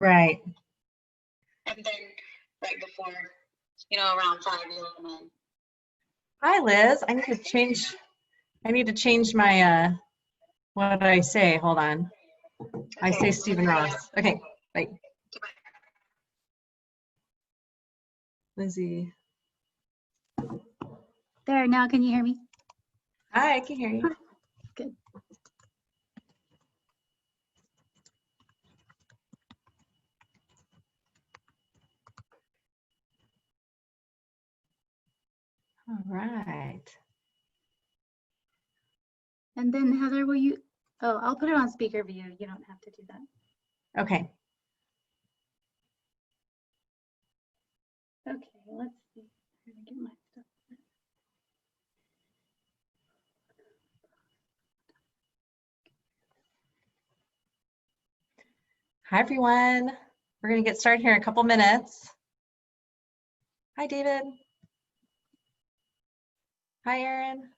Right. And then right before, around 5, you'll come in. Hi, Liz. I need to change my what I say. Hold on. I say Stephen Ross. Okay, bye. Lizzie. There, now can you hear me? Hi, I can hear you. Good. All right. And then Heather, will you, oh, I'll put it on speaker view. You don't have to do that. Okay. Okay, let's see. I'm gonna get my stuff. Hi, everyone. We're going to get started here in a couple minutes. Hi, David. Hi, Erin.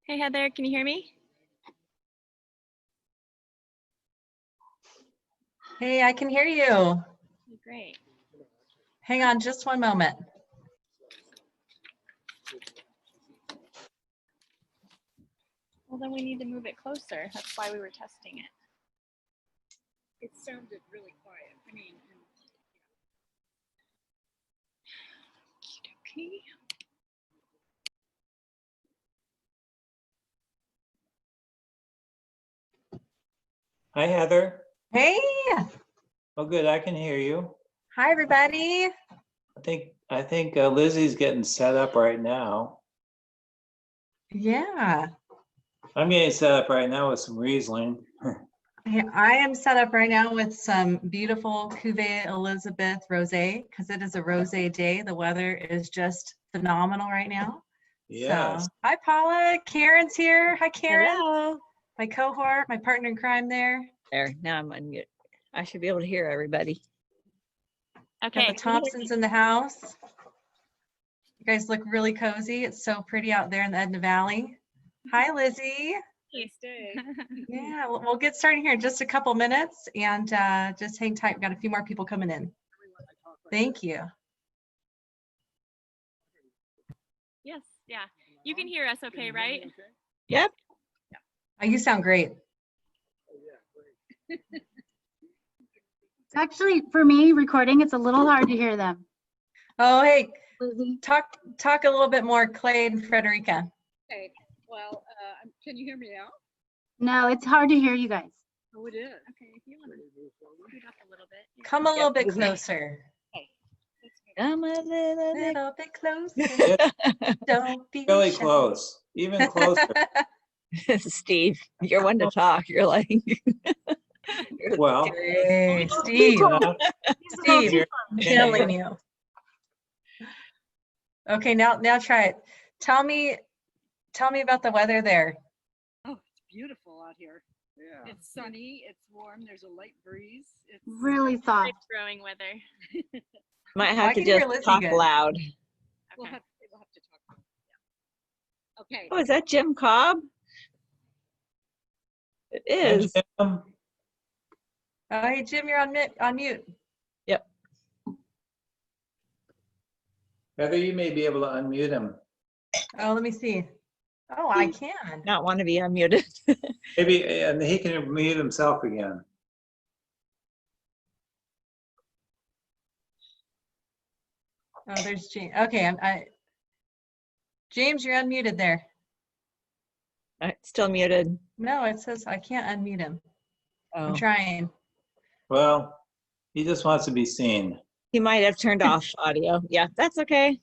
Hey, Heather, can you hear me? Hey, I can hear you. Great. Hang on just one moment. Well, then we need to move it closer. That's why we were testing it. It sounded really quiet. I mean, Okay. Hi, Heather. Hey, Oh, good. I can hear you. hi everybody. I think Lizzie's getting set up right now. Yeah, I'm getting set up right now with some Riesling. I am set up right now with some beautiful Cuvée Elizabeth Rosé because it is a rosé day. The weather is just phenomenal right now. Yes. So, hi Paula. Karen's here. Hi Karen. Hello. My cohort, my partner in crime there. There, now I'm unmuted. I should be able to hear everybody. Got Okay. the Thompsons in the house. You guys look really cozy. It's so pretty out there in the Edna Valley. Hi Lizzie. Please stay. Yeah, we'll get started here in just a couple minutes and just hang tight. We've got a few more people coming in. Thank you. Yes, yeah. You can hear us okay, right? Yep. Oh, you sound great. Actually, for me, recording, it's a little hard to hear them. Oh, hey, Lizzie? talk a little bit more, Clay and Frederica. Okay, well, can you hear me now? No, it's hard to hear you guys. Oh, it is. Okay, if you want to scoot up a little bit. Yeah. Come a little bit Lizzie. closer. I'm a little bit. Little bit closer. Don't be Really shy. close, even closer. Steve, you're one to talk. You're like, Well, Hey, Steve, Steve, I'm killing you. Okay, now try it. Tell me about the weather there. Oh, it's beautiful out here. Yeah. It's sunny, it's warm, there's a light breeze. It's Really soft. It's growing weather. might I have to can hear just Lizzie talk good. loud. we'll Okay. have to talk. Yeah. Okay. Oh, is that Jim Cobb? It and is. Jim, Oh, hey, Jim, you're on mute. Yep. Heather, you may be able to unmute him. Oh, let me see. Oh, I can. Not want to be unmuted. Maybe, and he can mute himself again. Oh, there's James. Okay, James, you're unmuted there. Still muted. No, it says I can't unmute him. I'm Oh, trying. Well, he just wants to be seen. he might have turned off audio. Yeah, that's okay.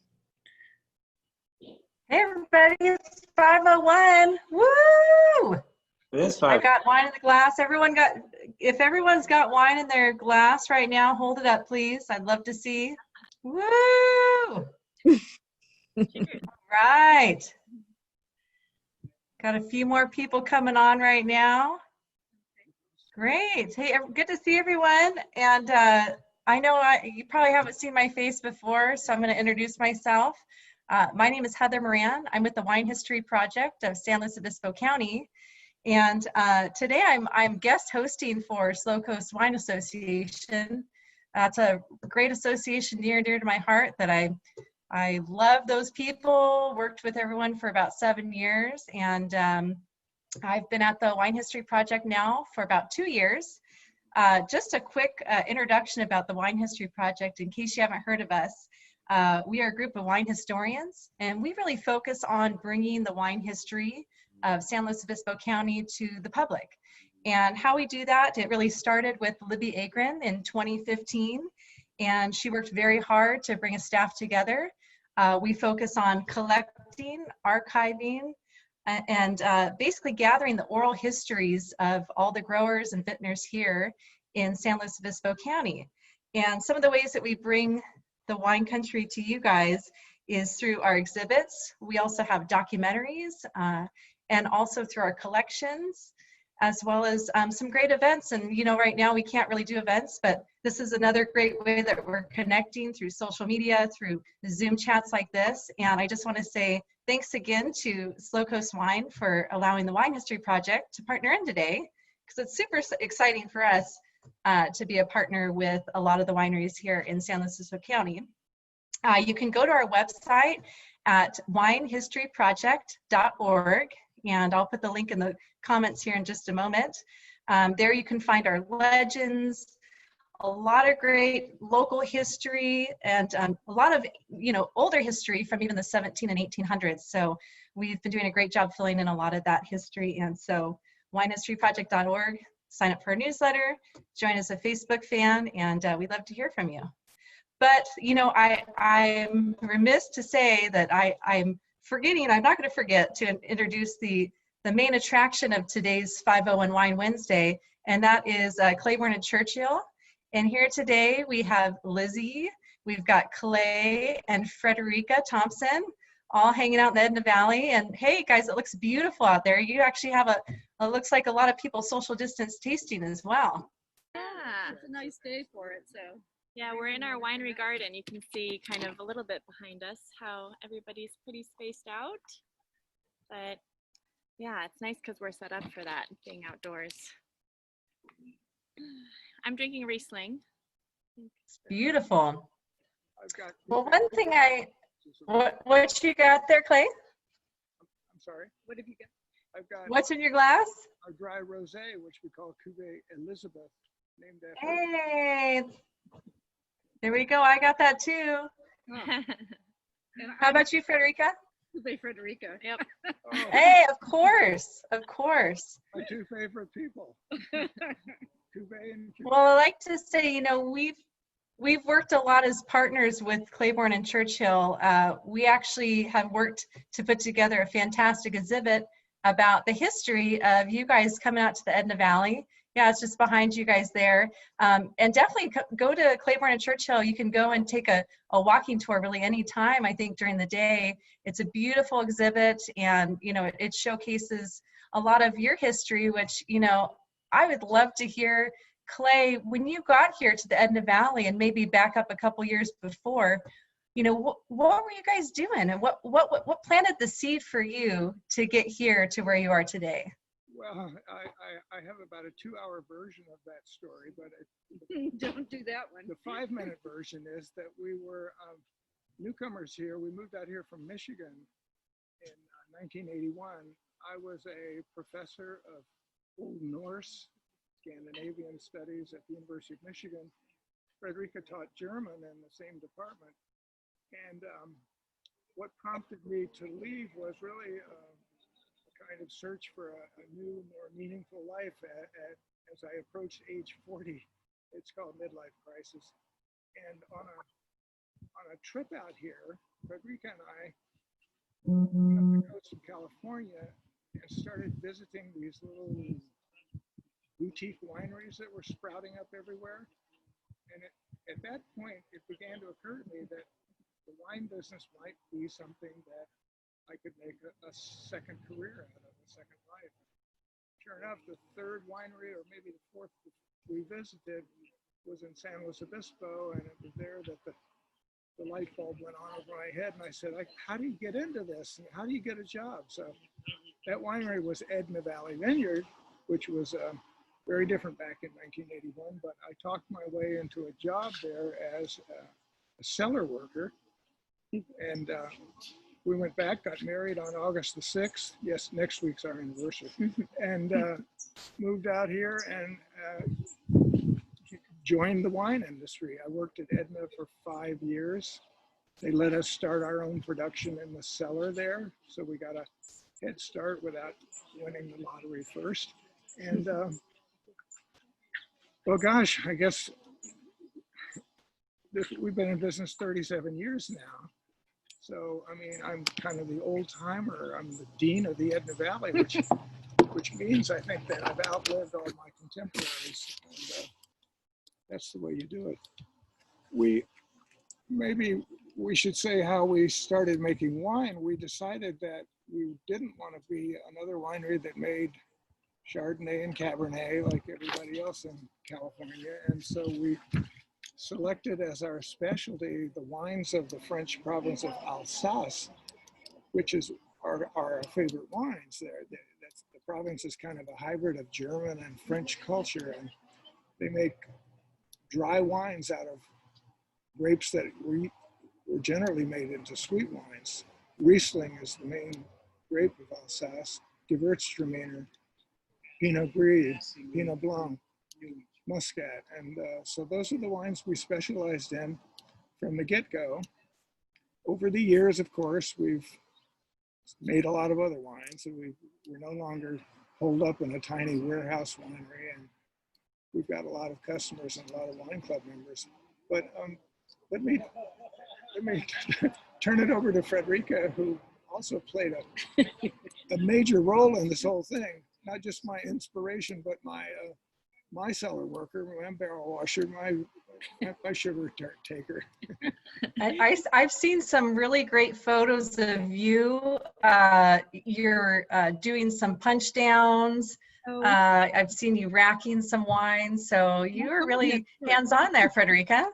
Hey, everybody, it's 5:01. Woo! It is I fine. got wine in the glass. If everyone's got wine in their glass right now, hold it up, please. I'd love to see. Woo! Right. Got a few more people coming on right now. Great. Hey, good to see everyone. And I know you probably haven't seen my face before, so I'm going to introduce myself. My name is Heather Moran. I'm with the Wine History Project of San Luis Obispo County. And today I'm guest hosting for Slow Coast Wine Association. That's a great association near and dear to my heart that I love those people, worked with everyone for about 7 years. And I've been at the Wine History Project now for about 2 years. Just a quick introduction about the Wine History Project in case you haven't heard of us. We are a group of wine historians, and we really focus on bringing the wine history of San Luis Obispo County to the public. And how we do that, it really started with Libby Agron in 2015, and she worked very hard to bring a staff together. We focus on collecting, archiving, and basically gathering the oral histories of all the growers and vintners here in San Luis Obispo County. And some of the ways that we bring the wine country to you guys is through our exhibits. We also have documentaries and also through our collections, as well as some great events. And you know, right now we can't really do events, but this is another great way that we're connecting through social media, through Zoom chats like this. And I just want to say thanks again to Slow Coast Wine for allowing the Wine History Project to partner in today, because it's super exciting for us to be a partner with a lot of the wineries here in San Luis Obispo County. You can go to our website at winehistoryproject.org, and I'll put the link in the comments here in just a moment. There you can find our legends, a lot of great local history, and a lot of older history from even the 17 and 1800s. So we've been doing a great job filling in a lot of that history. And so winehistoryproject.org, sign up for our newsletter, join us a Facebook fan, and we'd love to hear from you. But, you know, I'm remiss to say that I'm forgetting, I'm not going to forget to introduce the main attraction of today's 501 Wine Wednesday, and that is Claiborne and Churchill. And here today we have Lizzie, we've got Clay and Frederica Thompson, all hanging out in the Edna Valley. And hey guys, it looks beautiful out there. You actually have it looks like a lot of people social distance tasting as well. Yeah. It's a nice day for it, so. Yeah, we're in our winery garden. You can see kind of a little bit behind us how everybody's pretty spaced out. But yeah, it's nice because we're set up for that, being outdoors. I'm drinking Riesling. Beautiful. I've got. Well, one thing what you got there, Clay? I'm sorry. What have you got? I've got What's in your glass? a dry rosé, which we call Cuvée Elizabeth, named after. Hey, there we go. I got that too. Oh, and How about you, Frederica? Cuvée Frederica. Yep. Oh, Hey, of course, of course. my two favorite people. Cuvée and Cuvée. Well, I like to say, you know, we've worked a lot as partners with Claiborne and Churchill. We actually have worked to put together a fantastic exhibit about the history of you guys coming out to the Edna Valley. Yeah, it's just behind you guys there. And definitely go to Claiborne and Churchill. You can go and take a walking tour really anytime, I think, during the day. It's a beautiful exhibit, and, you know, it showcases a lot of your history, which, you know, I would love to hear. Clay, when you got here to the Edna Valley and maybe back up a couple years before, you know, what were you guys doing, and what planted the seed for you to get here to where you are today? Well, I have about a 2-hour version of that story, but Don't do that one. the 5-minute version is that we were newcomers here. We moved out here from Michigan in 1981. I was a professor of Old Norse, Scandinavian studies at the University of Michigan. Frederica taught German in the same department. And what prompted me to leave was really a kind of search for a new, more meaningful life as I approached age 40. It's called midlife crisis. And on a trip out here, Frederica and I went up the coast of California and started visiting these little boutique wineries that were sprouting up everywhere. And at that point, it began to occur to me that the wine business might be something that I could make a second career out of, a second life. Sure enough, the third winery, or maybe the fourth we visited, was in San Luis Obispo, and it was there that the light bulb went on over my head, and I said, how do you get into this? And how do you get a job? So that winery was Edna Valley Vineyard, which was very different back in 1981, but I talked my way into a job there as a cellar worker. And we went back, got married on August the 6th. Yes, next week's our anniversary. And moved out here and joined the wine industry. I worked at Edna for 5 years. They let us start our own production in the cellar there. So we got a head start without winning the lottery first. And well, gosh, I guess we've been in business 37 years now. So, I mean, I'm kind of the old timer. I'm the dean of the Edna Valley, which means I think that I've outlived all my contemporaries. And that's the way you do it. Maybe we should say how we started making wine. We decided that we didn't want to be another winery that made Chardonnay and Cabernet like everybody else in California. And so we selected as our specialty the wines of the French province of Alsace, which is our favorite wines there. The province is kind of a hybrid of German and French culture, and they make dry wines out of grapes that were generally made into sweet wines. Riesling is the main grape of Alsace, Gewürztraminer, Pinot Gris, Pinot Blanc, Muscat. And so those are the wines we specialized in from the get-go. Over the years, of course, we've made a lot of other wines, and we're no longer holed up in a tiny warehouse winery. And we've got a lot of customers and a lot of wine club members. But let me turn it over to Frederica, who also played a major role in this whole thing. Not just my inspiration, but my cellar worker, my barrel washer, my sugar taker. I've seen some really great photos of you. You're doing some punch downs. I've seen you racking some wine. So you're really hands-on there, Frederica.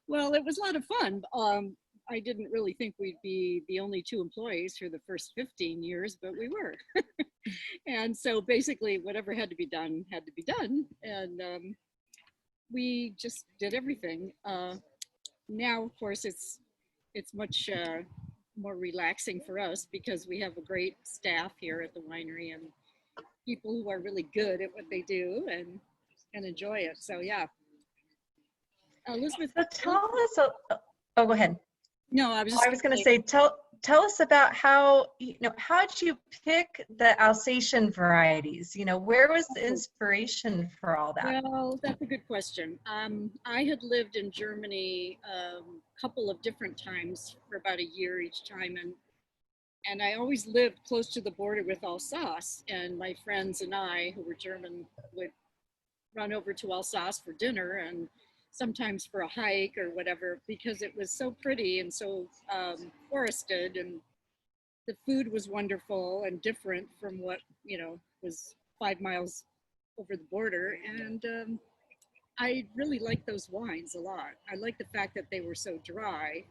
Well, it was a lot of fun. I didn't really think we'd be the only 2 employees for the first 15 years, but we were. And so basically whatever had to be done had to be done. And we just did everything. Now, of course, it's much more relaxing for us because we have a great staff here at the winery and people who are really good at what they do and enjoy it. So yeah. Elizabeth. So tell us, oh, go ahead. No, I was going to say, tell us about how did you pick the Alsatian varieties? Where was the inspiration for all that? Well, that's a good question. I had lived in Germany a couple of different times for about a year each time, and I always lived close to the border with Alsace, and my friends and I, who were German, would run over to Alsace for dinner and sometimes for a hike or whatever, because it was so pretty and so forested, and the food was wonderful and different from what was 5 miles over the border. And I really liked those wines a lot. I liked the fact that they were so dry.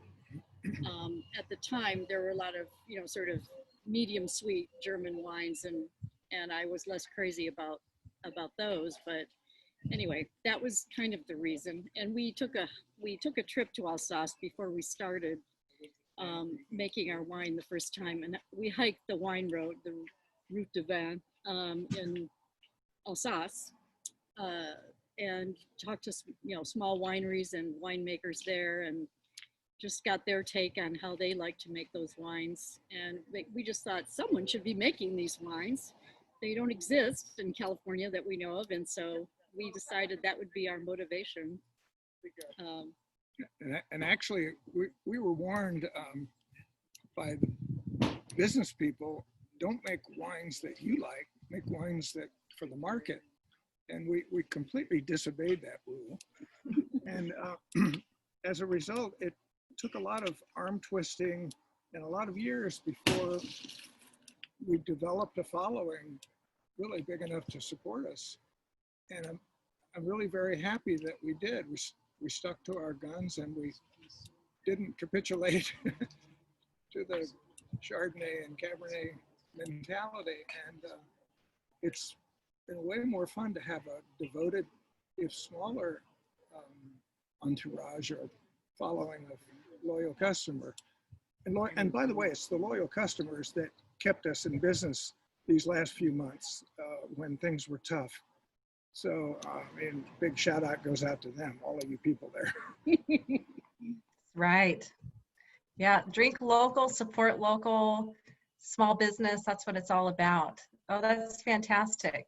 At the time, there were a lot of sort of medium sweet German wines, and I was less crazy about those, but anyway, that was kind of the reason. And we took a trip to Alsace before we started making our wine the first time, and we hiked the wine road, the Route de Vin, in Alsace, and talked to small wineries and winemakers there, and just got their take on how they like to make those wines. And we just thought someone should be making these wines. They don't exist in California that we know of, and so we decided that would be our motivation. And actually, we were warned by the business people, don't make wines that you like, make wines that for the market. And we completely disobeyed that rule. And as a result, it took a lot of arm twisting and a lot of years before we developed a following really big enough to support us. And I'm really very happy that we did. We stuck to our guns and we didn't capitulate to the Chardonnay and Cabernet mentality. And it's been way more fun to have a devoted, if smaller, entourage or following of loyal customer. And by the way, it's the loyal customers that kept us in business these last few months when things were tough. So, big shout out goes out to them, all of you people there. Right. Yeah, drink local, support local, small business, that's what it's all about. Oh, that's fantastic.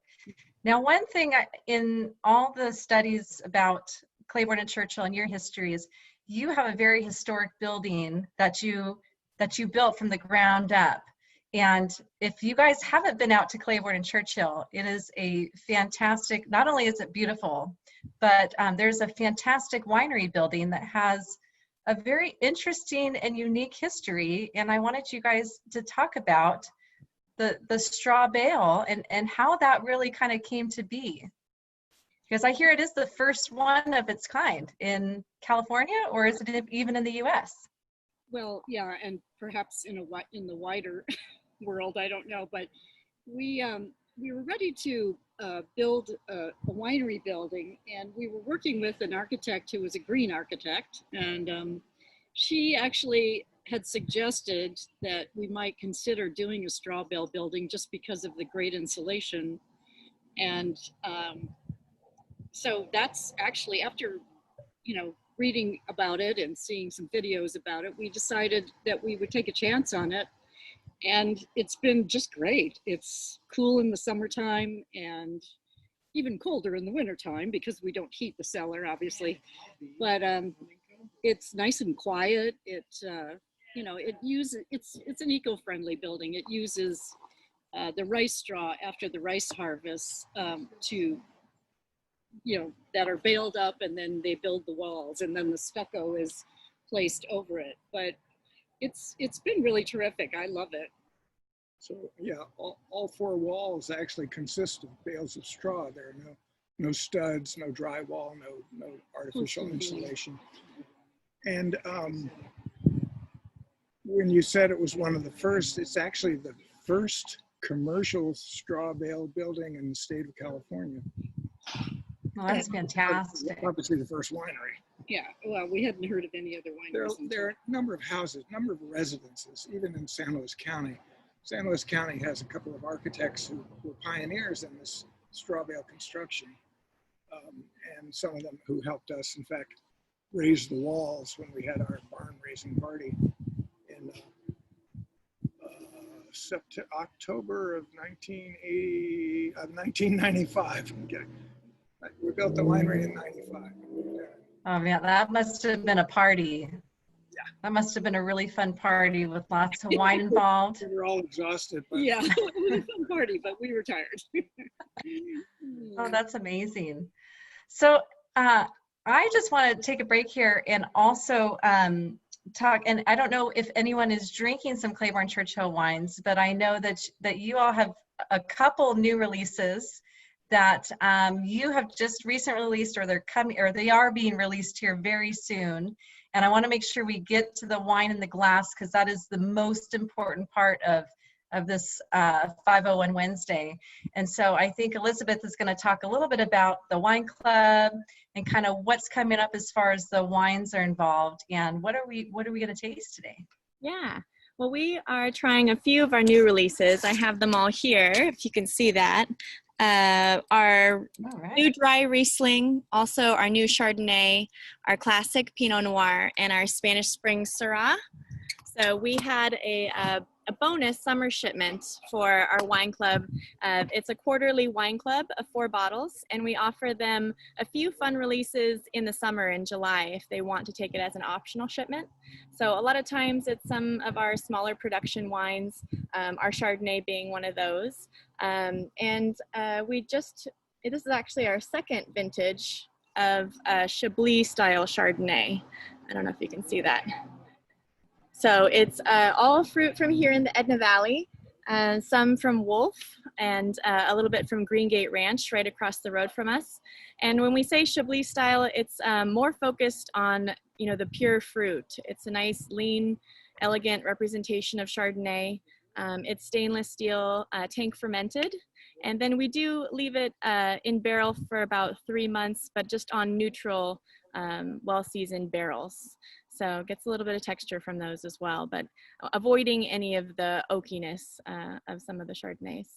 Now, one thing in all the studies about Claiborne and Churchill and your history is you have a very historic building that you built from the ground up. And if you guys haven't been out to Claiborne and Churchill, it is a fantastic, not only is it beautiful, but there's a fantastic winery building that has a very interesting and unique history. And I wanted you guys to talk about the straw bale and how that really kind of came to be. Because I hear it is the first one of its kind in California, or is it even in the US? Well, yeah, and perhaps in the wider world, I don't know, but we were ready to build a winery building, and we were working with an architect who was a green architect, and she actually had suggested that we might consider doing a straw bale building just because of the great insulation. And so that's actually, after reading about it and seeing some videos about it, we decided that we would take a chance on it. And it's been just great. It's cool in the summertime, and even colder in the wintertime because we don't heat the cellar, obviously. But it's nice and quiet. It's an eco-friendly building. It uses the rice straw after the rice harvest that are baled up, and then they build the walls, and then the stucco is placed over it. But it's been really terrific. I love it. So yeah, all four walls actually consist of bales of straw. There are no studs, no drywall, no artificial insulation. And when you said it was one of the first, it's actually the first commercial straw bale building in the state of California. Well, that's fantastic. Obviously the first winery. Yeah, well, we hadn't heard of any other wineries. There are a number of houses, number of residences, even in San Luis County. San Luis County has a couple of architects who were pioneers in this straw bale construction. And some of them who helped us, in fact, raise the walls when we had our barn raising party in October of 1995. We built the winery in 95. Oh man, that must have been a party. Yeah. That must have been a really fun party with lots of wine involved. We were all exhausted. But Yeah, it was a fun party, but we were tired. Oh, that's amazing. So I just want to take a break here and also talk, and I don't know if anyone is drinking some Claiborne Churchill wines, but I know that you all have a couple new releases that you have just recently released, or they're coming, or they are being released here very soon. And I want to make sure we get to the wine in the glass, because that is the most important part of this 501 Wednesday. And so I think Elizabeth is going to talk a little bit about the wine club and kind of what's coming up as far as the wines are involved, and what are we going to taste today? Yeah. Well, we are trying a few of our new releases. I have them all here, if you can see that. Our new dry Riesling, also our new Chardonnay, our classic Pinot Noir, and our Spanish Spring Syrah. So we had a bonus summer shipment for our wine club. It's a quarterly wine club of 4 bottles, and we offer them a few fun releases in the summer in July if they want to take it as an optional shipment. So a lot of times it's some of our smaller production wines, our Chardonnay being one of those. This is actually our second vintage of Chablis style Chardonnay. I don't know if you can see that. So it's all fruit from here in the Edna Valley, some from Wolf, and a little bit from Green Gate Ranch right across the road from us. And when we say Chablis style, it's more focused on, the pure fruit. It's a nice, lean, elegant representation of Chardonnay. It's stainless steel, tank fermented. And then we do leave it in barrel for about 3 months, but just on neutral, well-seasoned barrels. So it gets a little bit of texture from those as well, but avoiding any of the oakiness of some of the Chardonnays.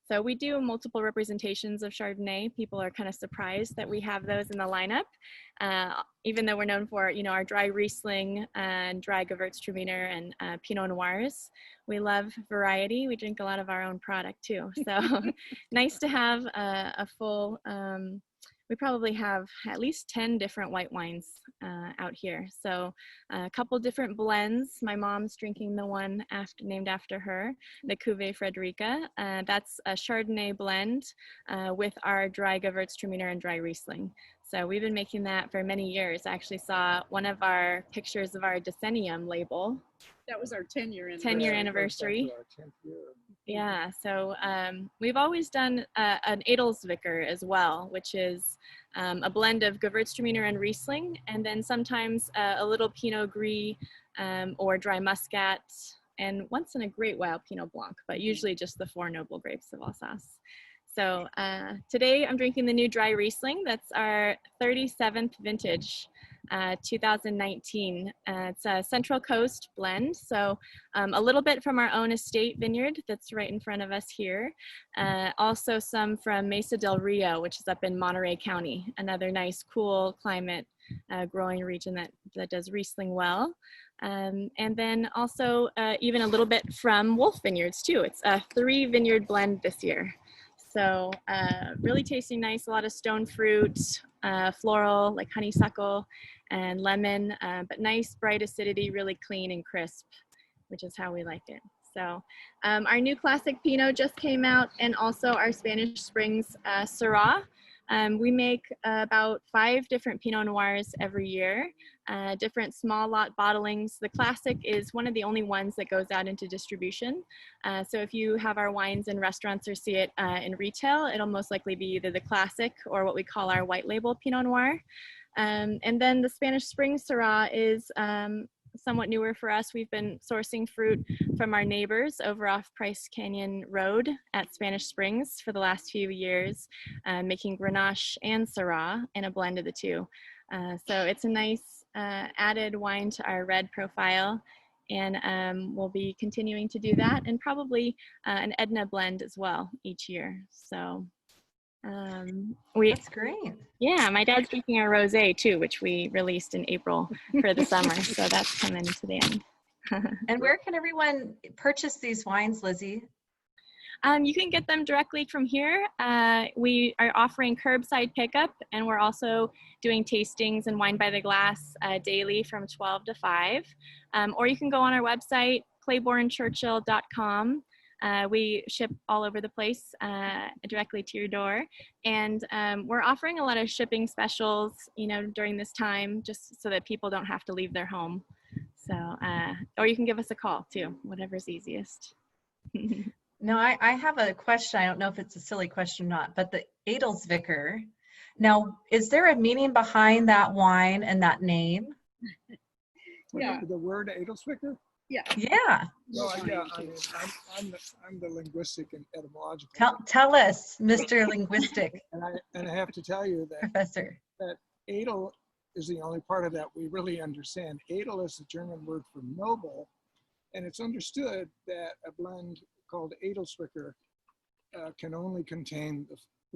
So we do multiple representations of Chardonnay. People are kind of surprised that we have those in the lineup, even though we're known for, our dry Riesling and dry Gewürztraminer and Pinot Noirs. We love variety. We drink a lot of our own product too. So nice to have a full, we probably have at least 10 different white wines out here. So a couple different blends. My mom's drinking the one named after her, the Cuvée Frederica. That's a Chardonnay blend with our dry Gewürztraminer and dry Riesling. So we've been making that for many years. I actually saw one of our pictures of our decennium label. That was our 10-year anniversary. 10-year anniversary. Yeah, so we've always done an Edelsvicker as well, which is a blend of Gewürztraminer and Riesling, and then sometimes a little Pinot Gris or dry Muscat, and once in a great while Pinot Blanc, but usually just the 4 noble grapes of Alsace. So today I'm drinking the new dry Riesling. That's our 37th vintage. 2019. It's a Central Coast blend, so a little bit from our own estate vineyard that's right in front of us here. Also some from Mesa del Rio, which is up in Monterey County, another nice cool climate growing region that does Riesling well. And then also even a little bit from Wolf Vineyards too. It's a 3 vineyard blend this year. So really tasting nice, a lot of stone fruit, floral like honeysuckle and lemon, but nice bright acidity, really clean and crisp, which is how we like it. So our new classic Pinot just came out, and also our Spanish Springs Syrah. We make about 5 different Pinot Noirs every year, different small lot bottlings. The classic is one of the only ones that goes out into distribution. So if you have our wines in restaurants or see it in retail, it'll most likely be either the classic or what we call our white label Pinot Noir. And then the Spanish Spring Syrah is somewhat newer for us. We've been sourcing fruit from our neighbors over off Price Canyon Road at Spanish Springs for the last few years, making Grenache and Syrah in a blend of the two. So it's a nice added wine to our red profile, and we'll be continuing to do that, and probably an Edna blend as well each year. So That's great. yeah, my dad's drinking our rosé too, which we released in April for the summer. So that's coming to the end. And where can everyone purchase these wines, Lizzie? You can get them directly from here. We are offering curbside pickup, and we're also doing tastings and wine by the glass daily from 12 to 5. Or you can go on our website, claibornechurchill.com. We ship all over the place directly to your door, and we're offering a lot of shipping specials, you know, during this time, just so that people don't have to leave their home. So, or you can give us a call too, whatever's easiest. No, I have a question. I don't know if it's a silly question or not, but the Edelsvicker. Now, is there a meaning behind that wine and that name? Yeah. The word Edelsvicker? Yeah. Yeah. No, yeah, I mean, I'm the linguistic and etymological. Tell us, Mr. Linguistic And I have to tell you that Professor. edel is the only part of that we really understand. Edel is the German word for noble, and it's understood that a blend called Edelsvicker can only contain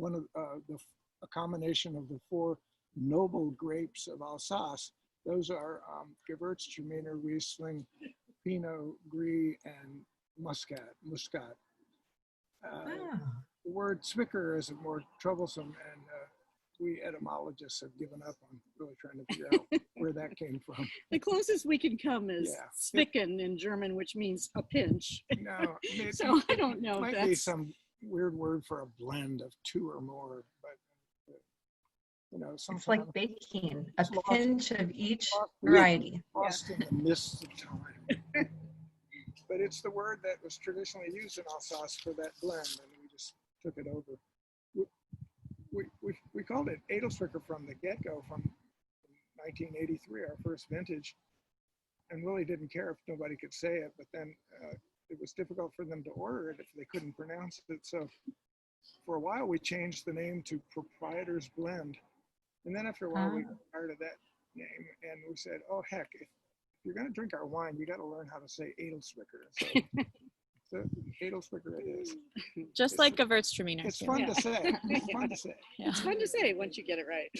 a combination of the 4 noble grapes of Alsace. Those are Gewürztraminer, Riesling, Pinot Gris, and Muscat. The word Zwicker is more troublesome, and we etymologists have given up on really trying to figure out where that came from. The closest we can come is Yeah. Zwicken in German, which means a pinch. No, So I don't know. Might be some weird word for a blend of 2 or more, but you know, It's like baking, a It's lost- pinch of each lost- variety. lost in the mists of time. But it's the word that was traditionally used in Alsace for that blend, and we just took it over. We called it Edelsvicker from the get-go, from 1983, our first vintage, and really didn't care if nobody could say it, but then it was difficult for them to order it if they couldn't pronounce it. So for a while, we changed the name to Proprietor's Blend. And then after a while, we got tired of that name, and we said, oh, heck, if you're going to drink our wine, you got to learn how to say Edelsvicker. So Edelsvicker it is. Just like Gewürztraminer. It's too. fun to say. It's fun to say. Yeah. It's fun to say once you get it right.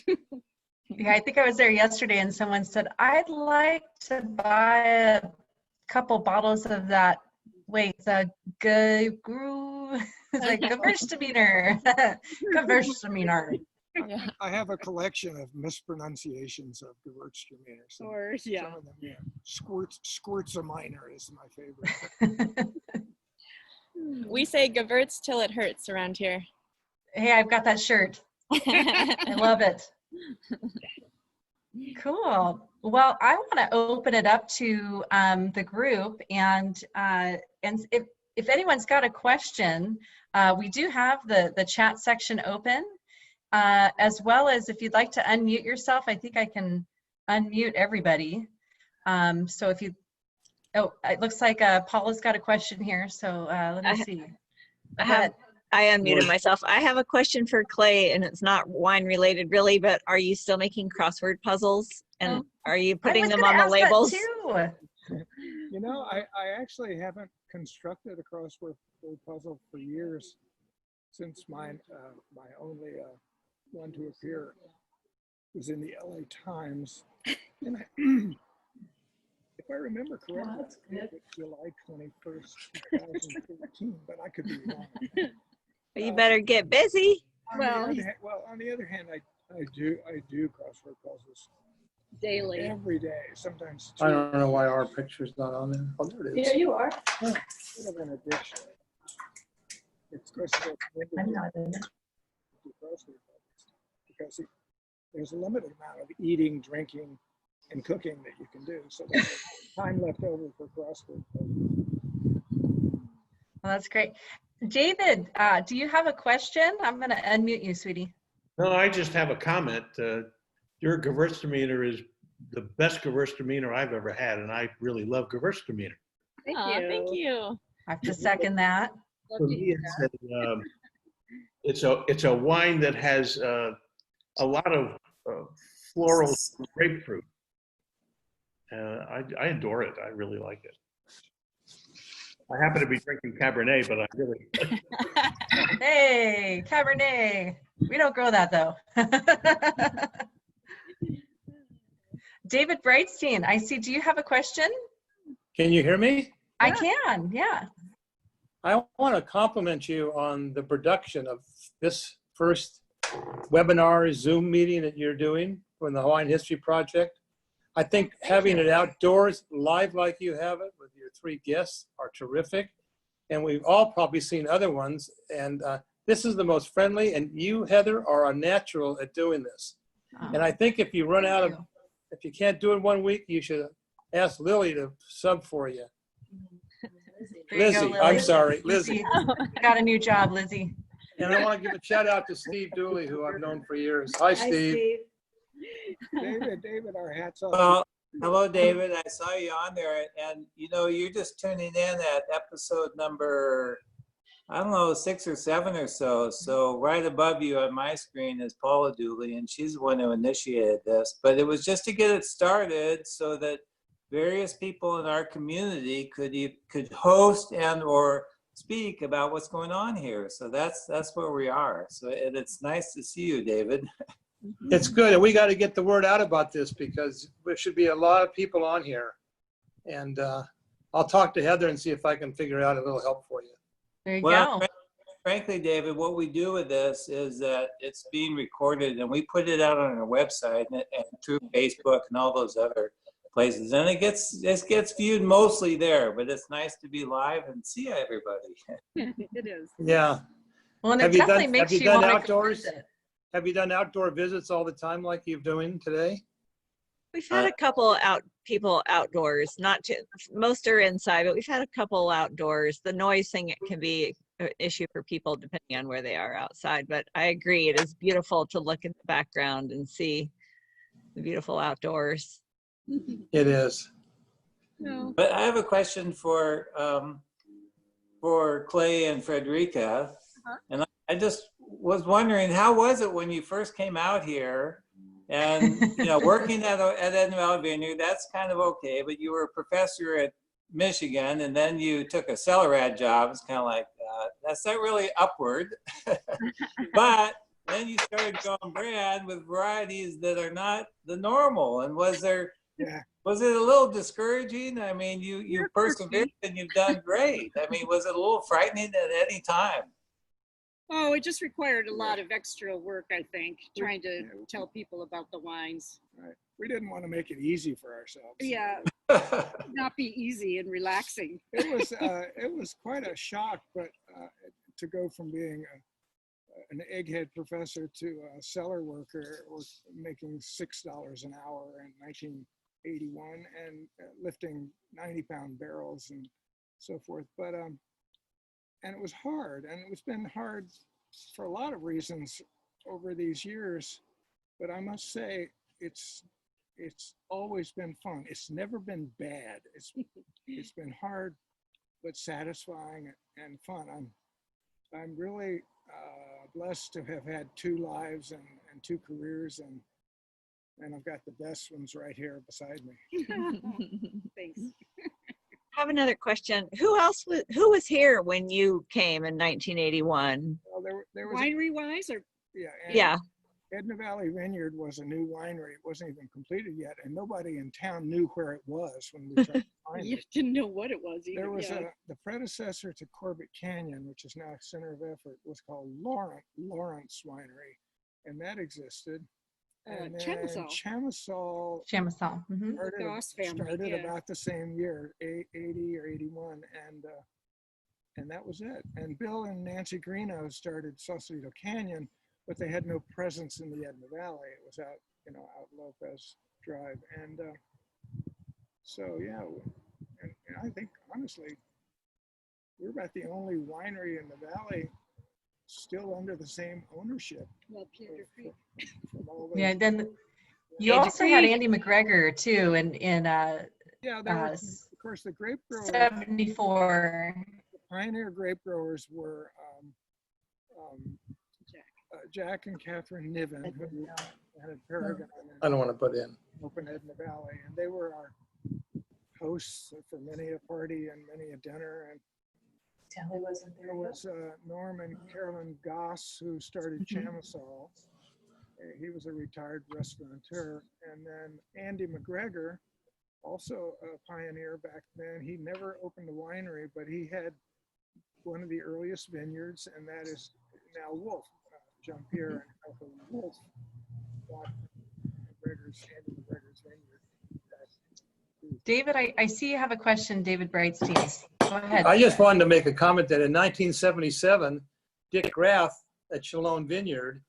Yeah, I think I was there yesterday and someone said, I'd like to buy a couple bottles of that. Wait, the it's like Gewürztraminer. Gewürztraminer. Yeah. I have a collection of mispronunciations of Gewürztraminer. So Or yeah. some of them, yeah. Squirtzaminer is my favorite. We say Gewürz till it hurts around here. Hey, I've got that shirt. I love it. Cool. Well, I want to open it up to the group, and if anyone's got a question, we do have the chat section open, as well as if you'd like to unmute yourself. I think I can unmute everybody. So if you, it looks like Paula's got a question here. So let me see. I unmuted myself. I have a question for Clay, and it's not wine related really, but are you still making crossword puzzles? And are you putting them on the labels? You know, I actually haven't constructed a crossword puzzle for years, since my only one to appear was in the LA Times. And if I remember correctly, it was July 21st, 2013, but I could be wrong. Well, you better get busy. Well, On the other hand, I do crossword puzzles daily. every day, sometimes two. I don't know why our picture's not on there. Oh, there it is. Here you are. Sort of an addiction. It's crossword I'm not in it. puzzles because there's a limited amount of eating, drinking, and cooking that you can do. So there's time left over for crossword puzzles. Well, that's great. David, do you have a question? I'm going to unmute you, sweetie. No, I just have a comment. Your Gewürztraminer is the best Gewürztraminer I've ever had, and I really love Gewürztraminer. Thank Aw, you. thank you. I have to second that. For me, it's a wine that has a lot of floral grapefruit. I adore it. I really like it. I happen to be drinking Cabernet, but I really. Hey, Cabernet. We don't grow that though. David Brightstein, I see. Do you have a question? Can you hear me? I can, yeah. I want to compliment you on the production of this first webinar Zoom meeting that you're doing from the Hawaiian History Project. I think having it outdoors, live like you have it with your 3 guests are terrific. And we've all probably seen other ones. And this is the most friendly, and you, Heather, are a natural at doing this. And I think if you run out of, if you can't do it one week, you should ask Lily to sub for you. There you go, Lizzie, Lily. I'm sorry, Lizzie. Got a new job, Lizzie. And I want to give a shout out to Steve Dooley, who I've known for years. Hi, Steve. David, our hats off. Well, hello, David. I saw you on there, and you know, you're just tuning in at episode number, I don't know, 6 or 7 or so. So right above you on my screen is Paula Dooley, and she's the one who initiated this. But it was just to get it started so that various people in our community could host and or speak about what's going on here. So that's where we are. So it's nice to see you, David. It's good, and we got to get the word out about this because there should be a lot of people on here. And I'll talk to Heather and see if I can figure out a little help for you. There you Well, go. frankly, David, what we do with this is that it's being recorded and we put it out on our website and through Facebook and all those other places. And it gets viewed mostly there, but it's nice to be live and see everybody. It is. Yeah. Well, and it Have you definitely done- makes have you you done want to outdoors? visit. Have you done outdoor visits all the time like you're doing today? We've had a couple people outdoors, not to, most are inside, but we've had a couple outdoors. The noise thing can be an issue for people depending on where they are outside, but I agree, it is beautiful to look at the background and see the beautiful outdoors. It is. No. But I have a question for Clay and Frederica. And I just was wondering, how was it when you first came out here? And, you know, working at Edmund Vineyard, that's kind of okay, but you were a professor at Michigan and then you took a cellar ad job. It's kind of like, that's not really upward. But then you started going brand with varieties that are not the normal. And was it a little discouraging? I mean, you persevered and you've done great. I mean, was it a little frightening at any time? Oh, it just required a lot of extra work, I think, trying to tell people about the wines. Right. We didn't want to make it easy for ourselves. Yeah, not be easy and relaxing. It was quite a shock, but to go from being an egghead professor to a cellar worker, making $6 an hour in 1981 and lifting 90-pound barrels and so forth. But and it was hard, and it's been hard for a lot of reasons over these years. But I must say, it's always been fun. It's never been bad. It's been hard, but satisfying and fun. I'm really blessed to have had 2 lives and 2 careers, and I've got the best ones right here beside me. Thanks. I have another question. Who was here when you came in 1981? Well, there was Winery wise, or yeah. Yeah. Edna Valley Vineyard was a new winery. It wasn't even completed yet, and nobody in town knew where it was when we tried to find You it. didn't know what it was either. There was yeah. the predecessor to Corbett Canyon, which is now Center of Effort, was called Lawrence Winery, and that existed. And then Chamisol. Chamisol Mhm. started about the same year, 80 or 81, and that was it. And Bill and Nancy Greeno started Sausalito Canyon, but they had no presence in the Edna Valley. It was out, out Lopez Drive, and so yeah. And I think honestly, we're about the only winery in the valley still under the same ownership. Well, Peter Creek. Yeah, then you also had Andy McGregor too in yeah, there was, of course, the grape growers. 74. The pioneer grape growers were Jack and Catherine Niven, who had Paragon. I don't want to put in. Open Edna Valley, and they were our hosts for many a party and many a dinner. And Tally wasn't there was Norm and Carolyn Goss, who started Chamisol. He was a retired restaurateur. And then Andy McGregor, also a pioneer back then. He never opened a winery, but he had one of the earliest vineyards, and that is now Wolf. Jean-Pierre and Alpha Wolf bought Andy McGregor's vineyard. David, I see you have a question, David Brightstein. Go ahead. I just wanted to make a comment that in 1977, Dick Graff at Chalone Vineyard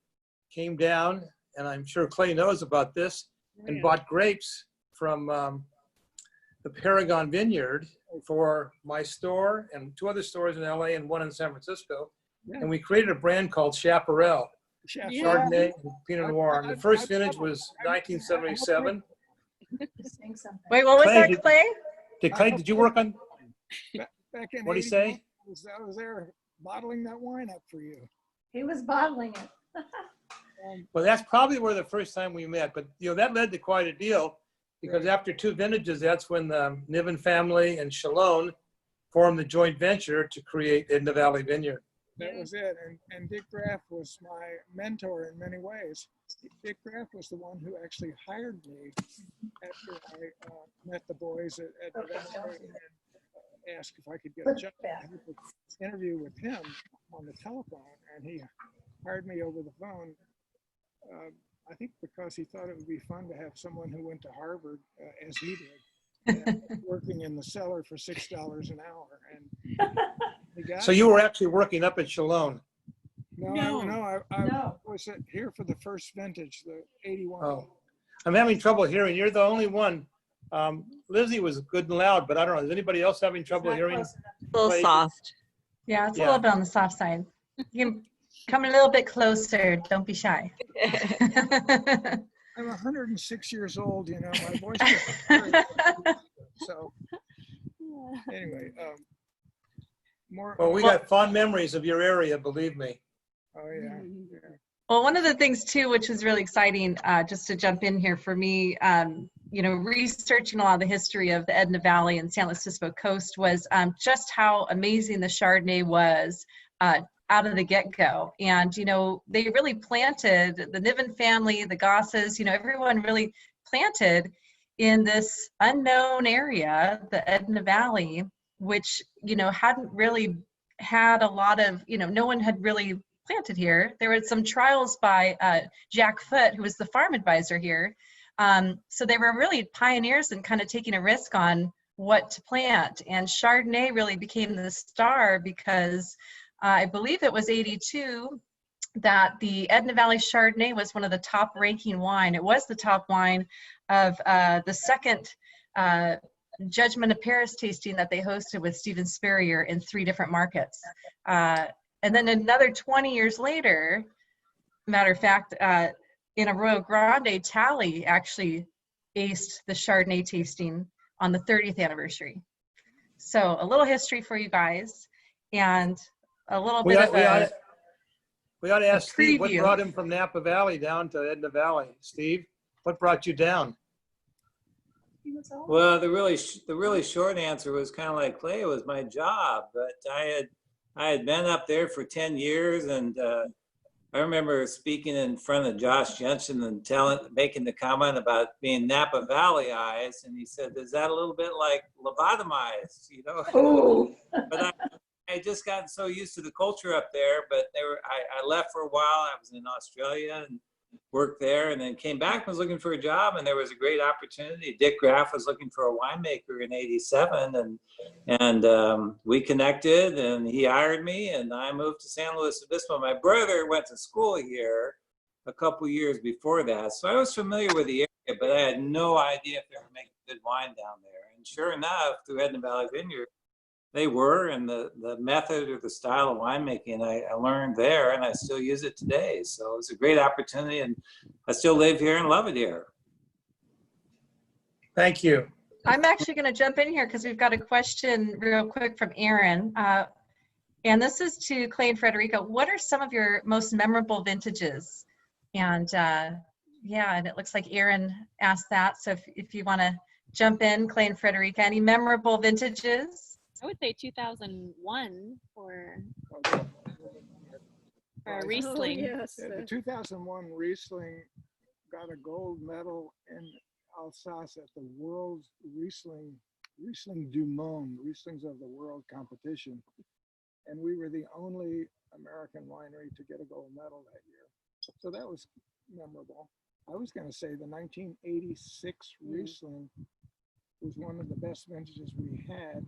came down, and I'm sure Clay knows about this, and bought grapes from the Paragon Vineyard for my store and 2 other stores in LA and 1 in San Francisco. Yeah. And we created a brand called Chaparral, Chardonnay and Pinot Noir. And the first vintage was 1977. Wait, what was that, Clay? Clay, did you work on? Back in what did he say? I was there bottling that wine up for you. He was bottling it. Well, that's probably where the first time we met, but that led to quite a deal, because after 2 vintages, that's when the Niven family and Chalone formed the joint venture to create Edna Valley Vineyard. That was it, and Dick Graff was my mentor in many ways. Dick Graff was the one who actually hired me after I met the boys at the Winery and asked if I could get a job. I had an interview with him on the telephone, and he hired me over the phone. I think because he thought it would be fun to have someone who went to Harvard, as he did, working in the cellar for $6 an hour. And so you were actually working up at Chalone? No, I was here for the first vintage, the 81. Oh, I'm having trouble hearing. You're the only one. Lizzie was good and loud, but I don't know. Is anybody else having trouble hearing? A little soft. Yeah, it's a little bit on the soft side. You can come a little bit closer. Don't be shy. I'm 106 years old, my voice is so anyway, more. Well, we got fond memories of your area, believe me. Oh yeah. Well, one of the things too, which was really exciting, just to jump in here for me, researching a lot of the history of the Edna Valley and San Luis Obispo coast was just how amazing the Chardonnay was out of the get-go. And, they really planted, the Niven family, the Gosses, everyone really planted in this unknown area, the Edna Valley, which, hadn't really had a lot of, no one had really planted here. There were some trials by Jack Foote, who was the farm advisor here. So they were really pioneers in kind of taking a risk on what to plant. And Chardonnay really became the star because I believe it was 82 that the Edna Valley Chardonnay was one of the top ranking wine. It was the top wine of the second Judgment of Paris tasting that they hosted with Steven Spurrier in 3 different markets. And then another 20 years later, matter of fact, in Arroyo Grande, Tally actually aced the Chardonnay tasting on the 30th anniversary. So a little history for you guys, and a little bit of a we ought to ask Steve what preview. brought him from Napa Valley down to Edna Valley. Steve, what brought you down? Well, the really short answer was kind of like Clay. It was my job, but I had been up there for 10 years, and I remember speaking in front of Josh Jensen and making the comment about being Napa Valleyized, and he said, "Is that a little bit like lobotomized?" You know. Oh. But I just gotten so used to the culture up there. But I left for a while. I was in Australia and worked there, and then came back and was looking for a job, and there was a great opportunity. Dick Graff was looking for a winemaker in '87, and we connected, and he hired me, and I moved to San Luis Obispo. My brother went to school here a couple years before that, so I was familiar with the area, but I had no idea if they were making good wine down there. And sure enough, through Edna Valley Vineyard, they were, and the method or the style of winemaking I learned there, and I still use it today. So it's a great opportunity, and I still live here and love it here. Thank you. I'm actually going to jump in here because we've got a question real quick from Aaron. And this is to Clay and Frederica. What are some of your most memorable vintages? And yeah, and it looks like Aaron asked that. So if you want to jump in, Clay and Frederica, any memorable vintages? I would say 2001 for Riesling. Oh, yes. The 2001 Riesling got a gold medal in Alsace at the World Riesling du Monde, Rieslings of the World competition. And we were the only American winery to get a gold medal that year. So that was memorable. I was going to say the 1986 Riesling was one of the best vintages we had.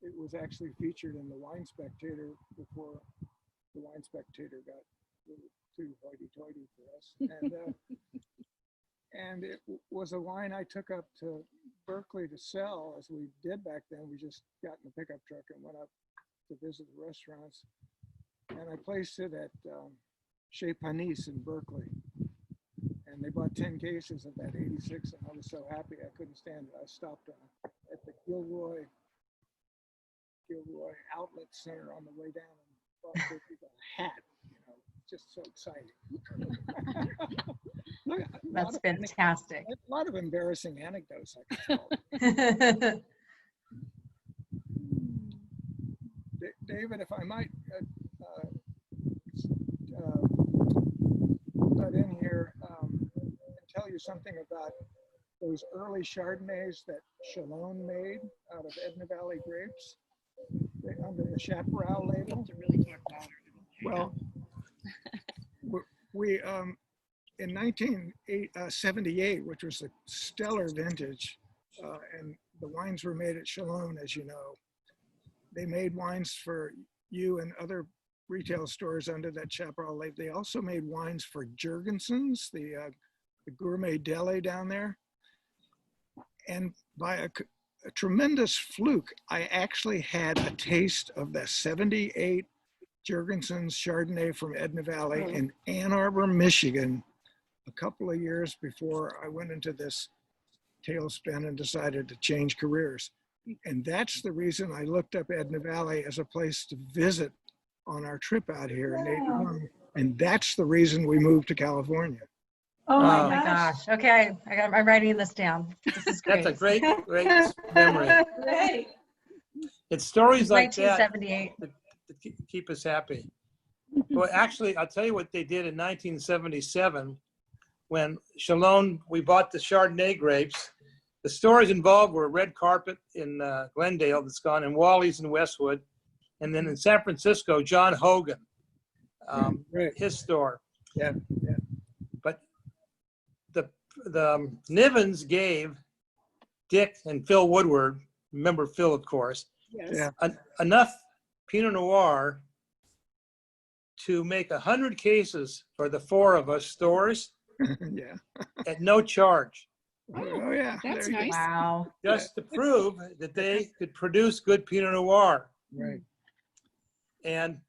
It was actually featured in the Wine Spectator before the Wine Spectator got a little too hoity-toity for us. And it was a wine I took up to Berkeley to sell, as we did back then. We just got in the pickup truck and went up to visit the restaurants. And I placed it at Chez Panisse in Berkeley. And they bought 10 cases of that 86, and I was so happy I couldn't stand it. I stopped at the Gilroy Outlet Center on the way down and bought people a hat. You know, just so exciting. That's fantastic. A lot of embarrassing anecdotes I could tell. David, if I might butt in here and tell you something about those early Chardonnays that Chalone made out of Edna Valley grapes under the Chaparral label. Well, we in 1978, which was a stellar vintage, and the wines were made at Chalone, as you know. They made wines for you and other retail stores under that Chaparral label. They also made wines for Jurgensen's, the gourmet deli down there. And by a tremendous fluke, I actually had a taste of the 78 Jurgensen's Chardonnay from Edna Valley in Ann Arbor, Michigan, a couple of years before I went into this tailspin and decided to change careers. And that's the reason I looked up Edna Valley as a place to visit on our trip out here in '81. And that's the reason we moved to California. Oh my gosh. Okay, I'm writing this down. This is great. That's a great memory. Great. It's stories like that 1978. that keep us happy. Well, actually, I'll tell you what they did in 1977 when Chalone, we bought the Chardonnay grapes. The stores involved were Red Carpet in Glendale, that's gone, and Wally's in Westwood. And then in San Francisco, John Hogan, his store. Yeah. But the Nivens gave Dick and Phil Woodward, remember Phil, of course, enough Pinot Noir to make 100 cases for the 4 of us stores at no charge. Oh yeah, That's nice. Wow. Just to prove that they could produce good Pinot Noir. Right. And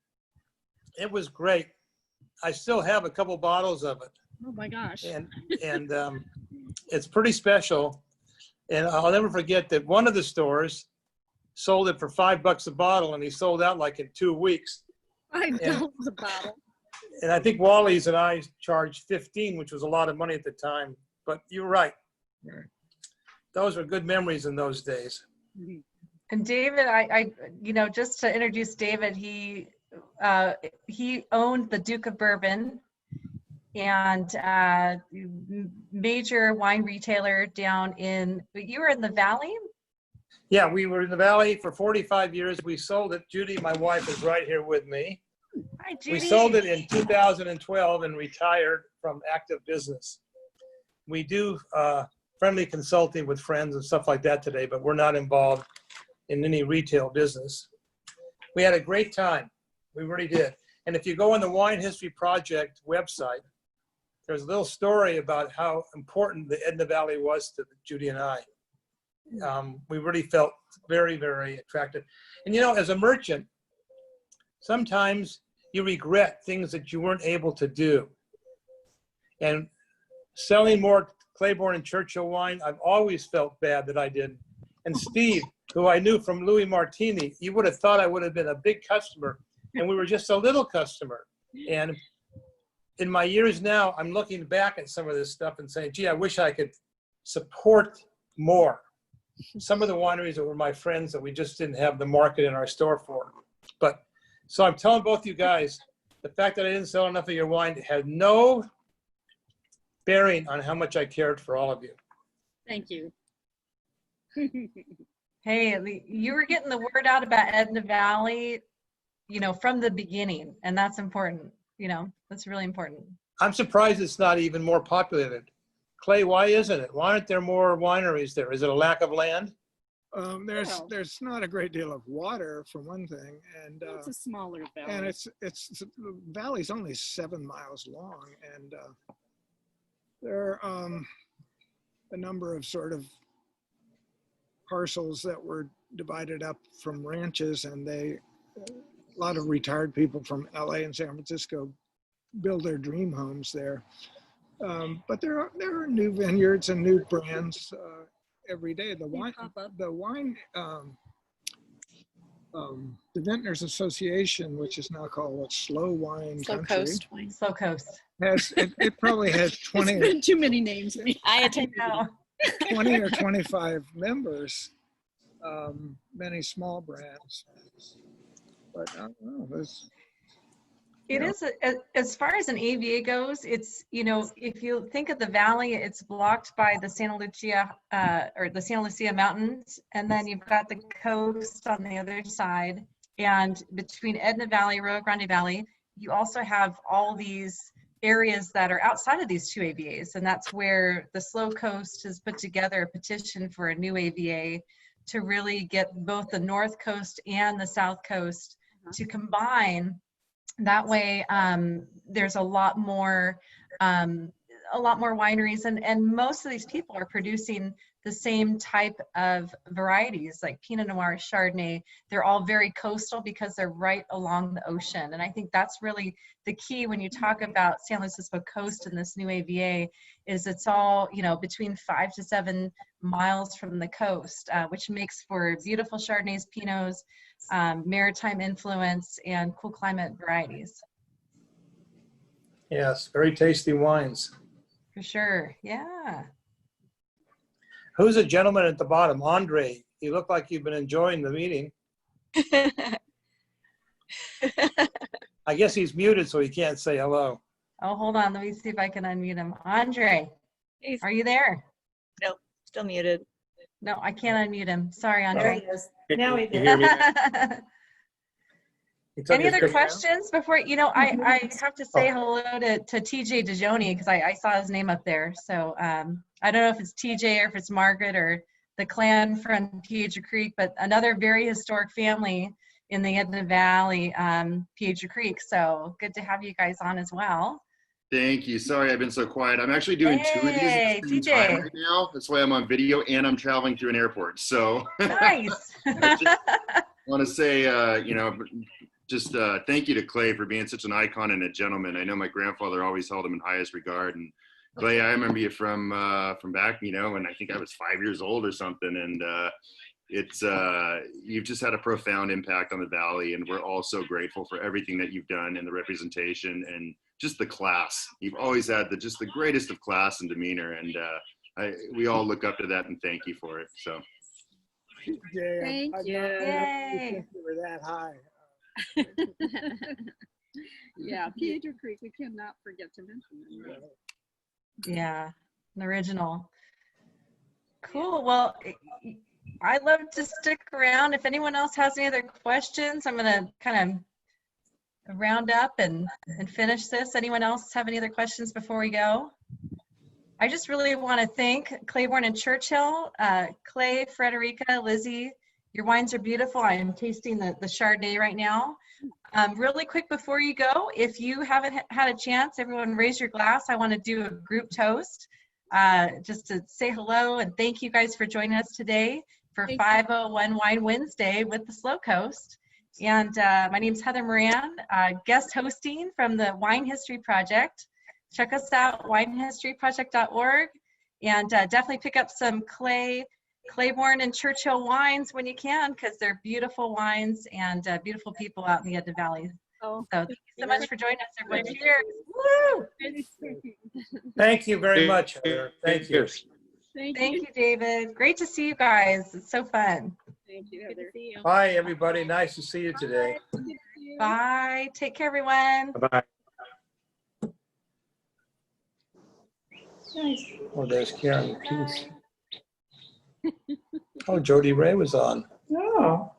it was great. I still have a couple bottles of it. Oh my gosh. And it's pretty special. And I'll never forget that one of the stores sold it for $5 a bottle, and he sold out like in 2 weeks. $5 a bottle. And I think Wally's and I charged 15, which was a lot of money at the time. But you're right. Right. Those are good memories in those days. And David, I just to introduce David, he he owned the Duke of Bourbon, and major wine retailer down in, you were in the Valley? Yeah, we were in the Valley for 45 years. We sold it. Judy, my wife, is right here with me. Hi, Judy. We sold it in 2012 and retired from active business. We do friendly consulting with friends and stuff like that today, but we're not involved in any retail business. We had a great time. We really did. And if you go on the Wine History Project website, there's a little story about how important the Edna Valley was to Judy and I. We really felt very, very attracted. And as a merchant, sometimes you regret things that you weren't able to do. And selling more Claiborne and Churchill wine, I've always felt bad that I didn't. And Steve, who I knew from Louis Martini, you would have thought I would have been a big customer, and we were just a little customer. And in my years now, I'm looking back at some of this stuff and saying, gee, I wish I could support more. Some of the wineries that were my friends that we just didn't have the market in our store for. But so I'm telling both you guys, the fact that I didn't sell enough of your wine had no bearing on how much I cared for all of you. Thank you. Hey, you were getting the word out about Edna Valley, from the beginning, and that's important. That's really important. I'm surprised it's not even more populated. Clay, why isn't it? Why aren't there more wineries there? Is it a lack of land? There's not a great deal of water for one thing, and It's a smaller valley. and the valley's only 7 miles long, and there are a number of sort of parcels that were divided up from ranches, and a lot of retired people from LA and San Francisco build their dream homes there. But there are new vineyards and new brands every day. The Vintners Association, which is now called Slow Wine Slow Country, Coast wine. Slow Coast. it probably has 20. It's been too many names. I attended. 20 or 25 members, many small brands. But I don't know. It is, as far as an AVA goes, it's, if you think of the valley, it's blocked by the Santa Lucia Mountains, and then you've got the coast on the other side. And between Edna Valley, Rio Grande Valley, you also have all these areas that are outside of these two AVAs. And that's where the Slow Coast has put together a petition for a new AVA to really get both the North Coast and the South Coast to combine. That way, there's a lot more wineries, and most of these people are producing the same type of varieties, like Pinot Noir, Chardonnay. They're all very coastal because they're right along the ocean, and I think that's really the key when you talk about San Luis Obispo Coast and this new AVA. Is it's all between 5 to 7 miles from the coast, which makes for beautiful Chardonnays, Pinots, maritime influence, and cool climate varieties. Yes, very tasty wines. For sure, yeah. Who's the gentleman at the bottom? Andre, you look like you've been enjoying the meeting. I guess he's muted, so he can't say hello. Oh, hold on. Let me see if I can unmute him. Andre, are you there? Nope, still muted. No, I can't unmute him. Sorry, Andre. There he is. Now he You did. hear me? Any other questions before, I have to say hello to TJ DeJoni, because I saw his name up there. So I don't know if it's TJ or if it's Margaret or the clan from Piedra Creek, but another very historic family in the Edna Valley, Piedra Creek. So good to have you guys on as well. Thank you. Sorry, I've been so quiet. I'm actually doing two of these at the same time right now. That's why I'm on video and I'm traveling through an airport. So nice. I just want to say, thank you to Clay for being such an icon and a gentleman. I know my grandfather always held him in highest regard. And Clay, I remember you from back, when I think I was 5 years old or something. And you've just had a profound impact on the Valley. And we're all so grateful for everything that you've done and the representation and just the class. You've always had the greatest of class and demeanor. And we all look up to that and thank you for it. So. Yeah, Thank you. Yay. You were that high. Yeah, Piedra Creek, we cannot forget to mention them. Yeah, an original. Cool. Well, I'd love to stick around. If anyone else has any other questions, I'm going to kind of round up and finish this. Anyone else have any other questions before we go? I just really want to thank Claiborne and Churchill, Clay, Frederica, Lizzie. Your wines are beautiful. I am tasting the Chardonnay right now. Really quick before you go, if you haven't had a chance, everyone raise your glass. I want to do a group toast just to say hello and thank you guys for joining us today for 501 Wine Wednesday with the Slow Coast. And my name is Heather Moran, guest hosting from the Wine History Project. Check us out, winehistoryproject.org, and definitely pick up some Claiborne and Churchill wines when you can, because they're beautiful wines and beautiful people out in the Edna Valley. So thank you so much for joining us, everyone. Cheers. Woo! Thank you very much, Heather. Thank you. Thank you, David. Great to see you guys. It's so fun. Thank you, Heather. Bye, everybody. Nice to see you today. Bye. Take care, everyone. Bye-bye. Oh, there's Karen Peace. Oh, Jody Ray was on. Oh.